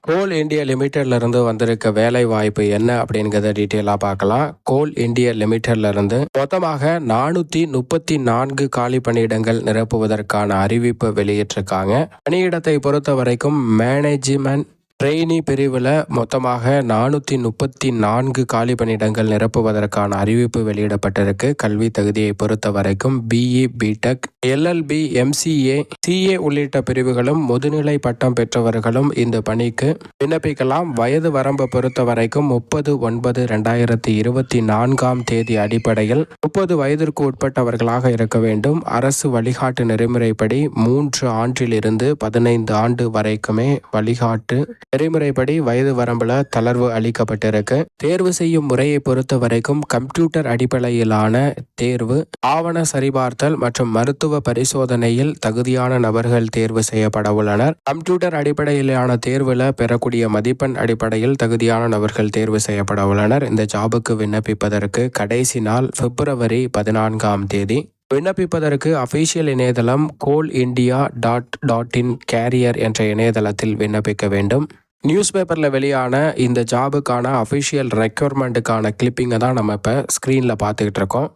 கோல் India லிமிடெட்ல இருந்து வந்திருக்க வேலை வாய்ப்பு என்ன அப்படிங்கிறத டீட்டெயிலாக பார்க்கலாம். கோல் இந்தியா லிமிடெட்ல இருந்து மொத்தமாக 434 காலி பணியிடங்கள் நிரப்புவதற்கான அறிவிப்பு வெளியிட்டிருக்காங்க. பணியிடத்தை பொறுத்த வரைக்கும் மேனேஜ்மெண்ட் ட்ரெயினி பிரிவில் மொத்தமாக 434 காலி பணியிடங்கள் நிரப்புவதற்கான அறிவிப்பு வெளியிடப்பட்டிருக்கு. கல்வி தகுதியை பொறுத்த வரைக்கும் BE, BTech, LLB, MCA, CA உள்ளிட்ட பிரிவுகளும் முதுநிலை பட்டம் பெற்றவர்களும் இந்த பணிக்கு விண்ணப்பிக்கலாம். வயது வரம்பை பொறுத்த வரைக்கும் 30/9/2024 அடிப்படையில் 30 வயதிற்கு உட்பட்டவர்களாக இருக்க வேண்டும். அரசு வழிகாட்டு நெறிமுறைப்படி 3 ஆண்டிலிருந்து 15 ஆண்டு வரைக்குமே வழிகாட்டு நெறிமுறைப்படி வயது வரம்புல தளர்வு அளிக்கப்பட்டிருக்கு. தேர்வு செய்யும் முறையை பொறுத்த வரைக்கும் கம்ப்யூட்டர் அடிப்படையிலான தேர்வு, ஆவண சரிபார்த்தல் மற்றும் மருத்துவ பரிசோதனையில் தகுதியான நபர்கள் தேர்வு செய்யப்பட உள்ளனர். கம்ப்யூட்டர் அடிப்படையிலான தேர்வுல பெறக்கூடிய மதிப்பெண் அடிப்படையில் தகுதியான நபர்கள் தேர்வு செய்யப்பட உள்ளனர். இந்த ஜாபுக்கு விண்ணப்பிப்பதற்கு கடைசி நாள் February 14. விண்ணப்பிப்பதற்கு அபிஷியல் இணையதளம் coalindia.in கேரியர் என்ற இணையதளத்தில் விண்ணப்பிக்க வேண்டும். நியூஸ் பேப்பரில் வெளியான இந்த ஜாபுக்கான அஃபிஷியல் ரெக்யர்மெண்ட்டுக்கான கிளிப்பிங்கை தான் நம்ம இப்போ ஸ்க்ரீனில் பார்த்துக்கிட்டு இருக்கோம்.